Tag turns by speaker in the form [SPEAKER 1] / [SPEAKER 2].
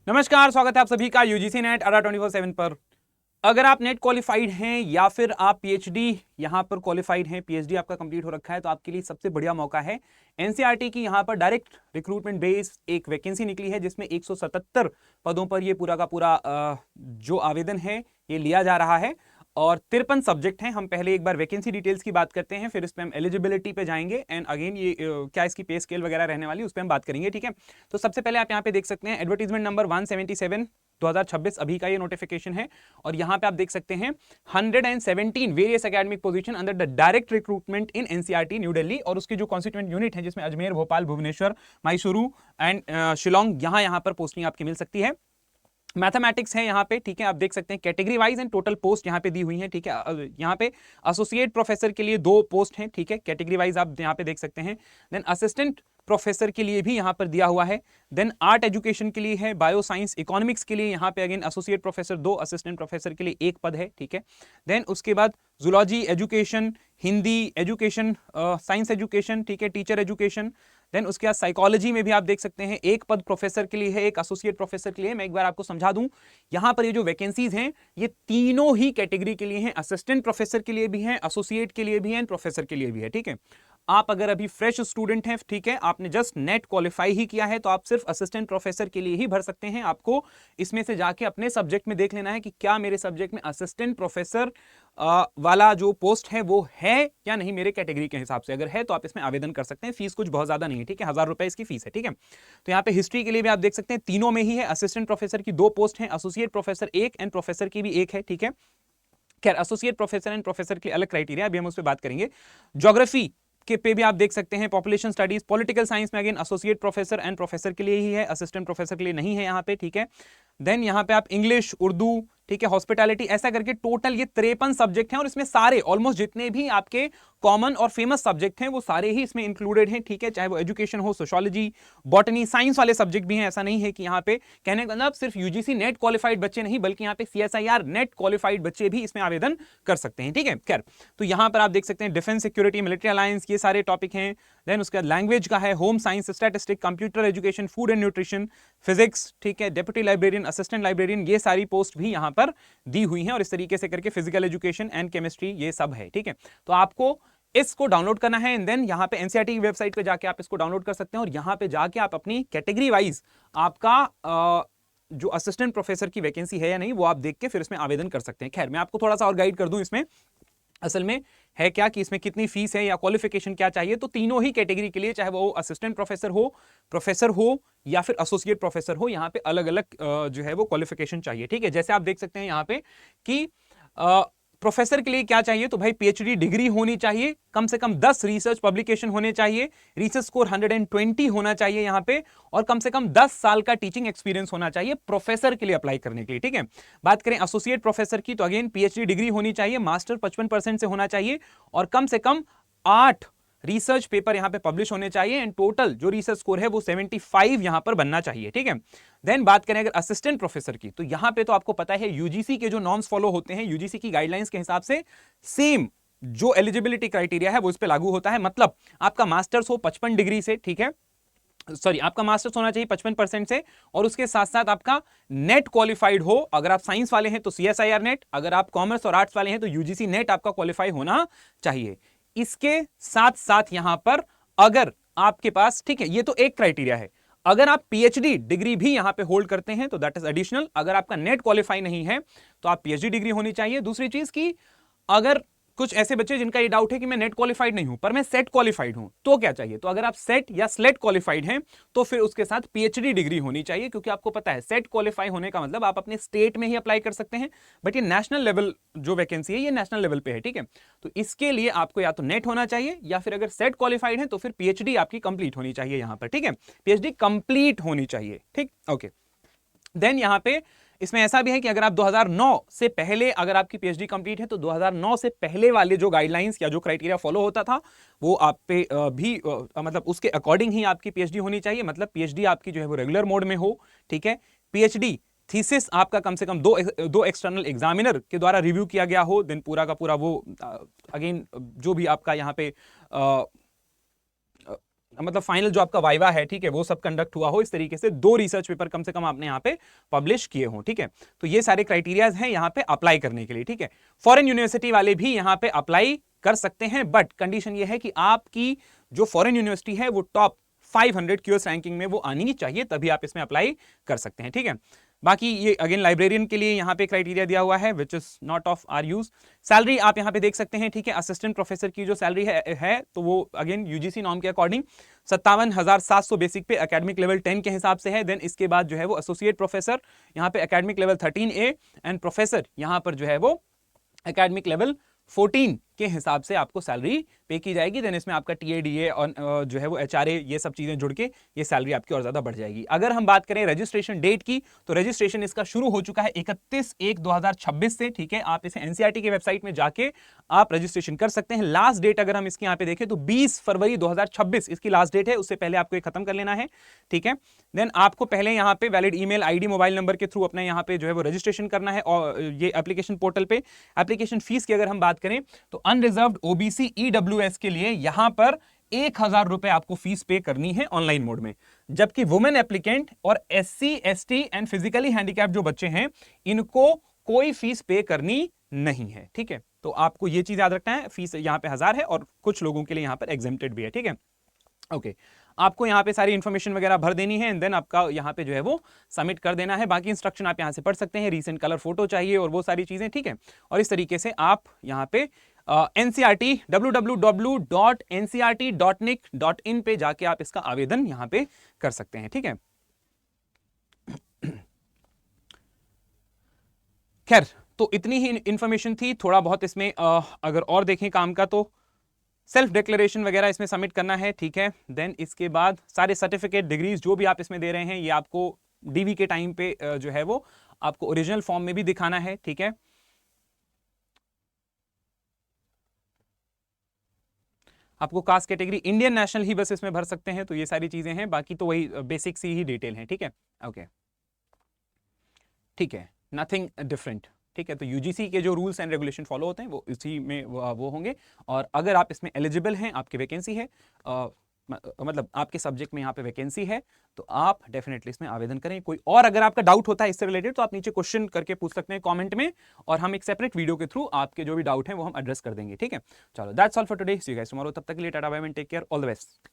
[SPEAKER 1] नमस्कार, स्वागत है आप सभी का यूजीसी नेट अड्डा 24/7 पर। अगर आप नेट क्वालिफाइड हैं या फिर आप पीएचडी यहां पर क्वालिफाइड हैं, पीएचडी आपका कंप्लीट हो रखा है, तो आपके लिए सबसे बढ़िया मौका है। एनसीईआरटी की यहां पर डायरेक्ट रिक्रूटमेंट बेस एक वैकेंसी निकली है जिसमें 177 पदों पर ये पूरा का पूरा जो आवेदन है ये लिया जा रहा है और 53 सब्जेक्ट हैं। हम पहले एक बार वैकेंसी डिटेल्स की बात करते हैं, फिर इस पे हम एलिजिबिलिटी पे जाएंगे एंड अगेन ये क्या इसकी पे स्केल वगैरह रहने वाली है उस पर हम बात करेंगे, ठीक है। तो सबसे पहले आप यहाँ पे देख सकते हैं एडवर्टीजमेंट नंबर 177 2026 अभी का ये नोटिफिकेशन है और यहाँ पे आप देख सकते हैं 117 various academic position under the direct recruitment in NCERT new Delhi और उसके जो कॉन्स्टिट्यूएंट यूनिट है जिसमें अजमेर, भोपाल, भुवनेश्वर, मैसूरू एंड शिलोंग, यहाँ पर पोस्टिंग आपकी मिल सकती है। मैथमेटिक्स है यहाँ पे, ठीक है। आप देख सकते हैं category wise and total post यहाँ पे दी हुई है, ठीक है। यहाँ पे एसोसिएट प्रोफेसर के लिए 2 पोस्ट हैं, ठीक है। कैटेगरी वाइज आप यहाँ पे देख सकते हैं। देन असिस्टेंट प्रोफेसर के लिए भी यहाँ पर दिया हुआ है। देन आर्ट एजुकेशन के लिए है, बायो साइंस इकोनॉमिक्स के लिए यहाँ पे again associate professor 2, assistant professor के लिए 1 पद है, ठीक है। देन उसके बाद zoology education, Hindi education, science education, ठीक है, टीचर एजुकेशन। देन उसके बाद साइकोलॉजी में भी आप देख सकते हैं 1 पद प्रोफेसर के लिए है, 1 एसोसिएट प्रोफेसर के लिए। मैं एक बार आपको समझा दूं, यहां पर ये जो वैकेंसीज हैं ये तीनों ही कैटेगरी के लिए हैं। असिस्टेंट प्रोफेसर के लिए भी हैं, एसोसिएट के लिए भी हैं, प्रोफेसर के लिए भी है, ठीक है। आप अगर अभी फ्रेश स्टूडेंट हैं, ठीक है, आपने जस्ट नेट क्वालिफाई ही किया है, तो आप सिर्फ असिस्टेंट प्रोफेसर के लिए ही भर सकते हैं। आपको इसमें से जाके अपने सब्जेक्ट में देख लेना है कि क्या मेरे सब्जेक्ट में असिस्टेंट प्रोफेसर वाला जो पोस्ट है वो है या नहीं मेरे कैटेगरी के हिसाब से। अगर है तो आप इसमें आवेदन कर सकते हैं। फीस कुछ बहुत ज्यादा नहीं है, ठीक है, 1000 रुपए इसकी फीस है, ठीक है। तो यहाँ पे हिस्ट्री के लिए भी आप देख सकते हैं तीनों में ही है। असिस्टेंट प्रोफेसर की 2 पोस्ट है, एसोसिएट प्रोफेसर 1 एंड प्रोफेसर की भी 1 है, ठीक है। खैर, एसोसिएट प्रोफेसर एंड प्रोफेसर के अलग क्राइटेरिया, अभी हम उस पर बात करेंगे। ज्योग्राफी के पे भी आप देख सकते हैं पॉपुलेशन स्टडीज, पॉलिटिकल साइंस में again associate professor and professor के लिए ही है, असिस्टेंट प्रोफेसर के लिए नहीं है यहाँ पे, ठीक है। देन यहाँ पे आप इंग्लिश, उर्दू, ठीक है, हॉस्पिटैलिटी, ऐसा करके टोटल ये 53 सब्जेक्ट हैं और इसमें सारे ऑलमोस्ट जितने भी आपके कॉमन और फेमस सब्जेक्ट हैं वो सारे ही इसमें इंक्लूडेड हैं, ठीक है। चाहे वो एजुकेशन हो, सोशियोलॉजी, बॉटनी, साइंस वाले सब्जेक्ट भी हैं। ऐसा नहीं है कि यहाँ पे कहने का मतलब सिर्फ यूजीसी नेट क्वालिफाइड बच्चे नहीं बल्कि यहाँ पे सीएसआईआर नेट क्वालिफाइड बच्चे भी इसमें आवेदन कर सकते हैं, ठीक है। खैर, तो यहाँ पर आप देख सकते हैं डिफेंस, सिक्योरिटी, मिलिट्री अलायंस, ये सारे टॉपिक हैं। देन उसके बाद लैंग्वेज का है, home science, statistic, computer education, food and nutrition, physics, ठीक है, डेप्यूटी लाइब्रेरियन, असिस्टेंट लाइब्रेरियन, ये सारी पोस्ट भी यहाँ पर दी हुई हैं और इस तरीके से करके फिजिकल एजुकेशन एंड केमिस्ट्री ये सब है, ठीक है। तो आपको इसको डाउनलोड करना है एंड देन यहाँ पे एनसीईआरटी की वेबसाइट पे जाके आप इसको डाउनलोड कर सकते हैं और यहाँ पे जाके आप अपनी कैटेगरी वाइज आपका जो असिस्टेंट प्रोफेसर की वैकेंसी है या नहीं वो आप देख के फिर इसमें आवेदन कर सकते हैं। खैर, मैं आपको थोड़ा सा और गाइड कर दूं इसमें असल में है क्या कि इसमें कितनी फीस है या क्वालिफिकेशन क्या चाहिए। तो तीनों ही कैटेगरी के लिए, चाहे वो असिस्टेंट प्रोफेसर हो या फिर एसोसिएट प्रोफेसर हो, यहाँ पे अलग अलग जो है वो क्वालिफिकेशन चाहिए, ठीक है। जैसे आप देख सकते हैं यहाँ पे कि प्रोफेसर के लिए क्या चाहिए, तो भाई पीएचडी डिग्री होनी चाहिए, कम से कम 10 रिसर्च पब्लिकेशन होने चाहिए, रिसर्च स्कोर 120 होना चाहिए यहाँ पे, और कम से कम 10 साल का टीचिंग एक्सपीरियंस होना चाहिए प्रोफेसर के लिए अप्लाई करने के लिए, ठीक है। बात करें एसोसिएट प्रोफेसर की तो अगेन पीएचडी डिग्री होनी चाहिए, मास्टर 55% से होना चाहिए और कम से कम 8 रिसर्च पेपर यहां पे पब्लिश होने चाहिए एंड टोटल जो रिसर्च स्कोर है वो 75 यहां पर बनना चाहिए, ठीक है। देन बात करें अगर असिस्टेंट प्रोफेसर की तो यहां पे तो आपको पता है यूजीसी के जो नॉर्म्स फॉलो होते हैं, यूजीसी की गाइडलाइंस के हिसाब से सेम जो एलिजिबिलिटी क्राइटेरिया है वो इस पे लागू होता है। मतलब आपका मास्टर्स हो 55 डिग्री से, ठीक है, सॉरी आपका मास्टर्स होना चाहिए 55% से और उसके साथ साथ आपका नेट क्वालिफाइड हो। अगर आप साइंस वाले हैं तो सीएसआईआर नेट, अगर आप कॉमर्स और आर्ट्स वाले हैं तो यूजीसी नेट आपका क्वालिफाई होना चाहिए। इसके साथ साथ यहां पर अगर आपके पास, ठीक है, ये तो एक क्राइटेरिया है, अगर आप पीएचडी डिग्री भी यहां पे होल्ड करते हैं तो दैट इज एडिशनल। अगर आपका नेट क्वालिफाई नहीं है तो आप पीएचडी डिग्री होनी चाहिए। दूसरी चीज की अगर कुछ ऐसे बच्चे जिनका ये डाउट है कि मैं नेट क्वालिफाइड नहीं हूं पर मैं सेट क्वालिफाइड हूं तो क्या चाहिए, तो अगर आप सेट या स्लेट क्वालिफाइड हैं तो फिर उसके साथ पीएचडी डिग्री होनी चाहिए, क्योंकि आपको पता है सेट क्वालिफाई होने का मतलब आप अपने स्टेट में ही अप्लाई कर सकते हैं, बट ये नेशनल लेवल जो वैकेंसी है ये नेशनल लेवल पे है, ठीक है। तो इसके लिए आपको या तो नेट होना चाहिए या फिर अगर सेट क्वालिफाइड है तो फिर पीएचडी आपकी कंप्लीट होनी चाहिए यहां पर, ठीक है, पीएचडी कंप्लीट होनी चाहिए, ठीक, ओके। देन यहां पे इसमें ऐसा भी है कि अगर आप 2009 से पहले अगर आपकी पीएचडी कंप्लीट है तो 2009 से पहले वाले जो गाइडलाइंस या जो क्राइटेरिया फॉलो होता था वो आप पे भी मतलब उसके अकॉर्डिंग ही आपकी पीएचडी होनी चाहिए। मतलब पीएचडी आपकी जो है वो रेगुलर मोड में हो, ठीक है। पीएचडी थीसिस आपका कम से कम दो एक्सटर्नल एग्जामिनर के द्वारा रिव्यू किया गया हो। देन पूरा का पूरा वो अगेन जो भी आपका यहाँ पे मतलब फाइनल जो आपका वाइवा है, ठीक है, वो सब कंडक्ट हुआ हो, इस तरीके से 2 रिसर्च पेपर कम से कम आपने यहाँ पे पब्लिश किए हो, ठीक है। तो ये सारे क्राइटेरियाज हैं यहाँ पे अप्लाई करने के लिए, ठीक है। फॉरेन यूनिवर्सिटी वाले भी यहाँ पे अप्लाई कर सकते हैं, बट कंडीशन ये है कि आपकी जो फॉरेन यूनिवर्सिटी है वो टॉप 500 क्यूएस रैंकिंग में वो आनी चाहिए, तभी आप इसमें अप्लाई कर सकते हैं, ठीक है। बाकी ये अगेन लाइब्रेरियन के लिए यहाँ पे क्राइटेरिया दिया हुआ है which is not of our use. Salary आप यहाँ पे देख सकते हैं, ठीक है। असिस्टेंट प्रोफेसर की जो सैलरी है तो वो अगेन यूजीसी नॉर्म के अकॉर्डिंग 57,700 बेसिक पे एकेडमिक लेवल 10 के हिसाब से है। देन इसके बाद जो है वो एसोसिएट प्रोफेसर यहाँ पे academic level 13A and professor यहाँ पर जो है वो एकेडमिक लेवल 14 के हिसाब से आपको सैलरी पे की जाएगी। देन इसमें आपका टीएडीए और जो है वो एचआरए, ये सब चीजें जुड़ के ये सैलरी आपकी और ज्यादा बढ़ जाएगी। अगर हम बात करें रजिस्ट्रेशन डेट की, तो रजिस्ट्रेशन इसका शुरू हो चुका है 31/1/2026 से, ठीक है। आप इसे एनसीईआरटी की वेबसाइट में जाके आप रजिस्ट्रेशन कर सकते हैं। लास्ट डेट अगर हम इसकी यहाँ पे देखें तो 20 फरवरी 2026 इसकी लास्ट डेट है, उससे पहले आपको ये खत्म कर लेना है, ठीक है। देन आपको पहले यहाँ पे valid email ID mobile number के थ्रू अपने यहाँ पे जो है वो रजिस्ट्रेशन करना है, और ये एप्लीकेशन पोर्टल पे। एप्लीकेशन फीस की अगर हम बात करें तो अनरिजर्व्ड ओबीसी ईडब्ल्यूएस के लिए यहां पर 1,000 रुपए आपको फीस पे करनी है ऑनलाइन मोड में, जबकि वुमेन एप्लीकेंट और SC ST and physically handicap जो बच्चे हैं इनको कोई फीस पे करनी नहीं है, ठीक है। तो आपको ये चीज याद रखना है, फीस यहां पे 1,000 है और कुछ लोगों के लिए यहां पर एग्जेम्प्टेड भी है, ठीक है। ओके आपको यहाँ पे सारी इन्फॉर्मेशन वगैरह भर देनी है एंड देन आपका यहाँ पे जो है वो सबमिट कर देना है। बाकी इंस्ट्रक्शन आप यहाँ से पढ़ सकते हैं, रीसेंट कलर फोटो चाहिए और वो सारी चीजें, ठीक है। और इस तरीके से आप यहाँ पे एनसीईआरटी www.ncrt.nic.in पे जाके आप इसका आवेदन यहाँ पे कर सकते हैं, ठीक है। खैर तो इतनी ही इंफॉर्मेशन थी, थोड़ा बहुत इसमें अगर और देखें काम का तो सेल्फ डिक्लेरेशन वगैरह इसमें सबमिट करना है, ठीक है। देन इसके बाद सारे सर्टिफिकेट डिग्रीज जो भी आप इसमें दे रहे हैं ये आपको डीवी के टाइम पे जो है वो आपको ओरिजिनल फॉर्म में भी दिखाना है, ठीक है। आपको कास्ट कैटेगरी इंडियन नेशनल ही बस इसमें भर सकते हैं, तो ये सारी चीजें हैं, बाकी तो वही बेसिक सी ही डिटेल है, ठीक है। ओके ठीक है, नथिंग डिफरेंट, ठीक है। तो यूजीसी के जो रूल्स एंड रेगुलेशन फॉलो होते हैं वो इसी में वो होंगे। और अगर आप इसमें एलिजिबल हैं, आपकी वैकेंसी है, मतलब आपके सब्जेक्ट में यहाँ पे वैकेंसी है, तो आप डेफिनेटली इसमें आवेदन करें। कोई और अगर आपका डाउट होता है इससे रिलेटेड तो आप नीचे क्वेश्चन करके पूछ सकते हैं कमेंट में, और हम एक सेपरेट वीडियो के थ्रू आपके जो भी डाउट है वो हम एड्रेस कर देंगे, ठीक है। चलो that's all for today, see you guys tomorrow. तब तक के लिए ta-ta bye bye, take care, all the best.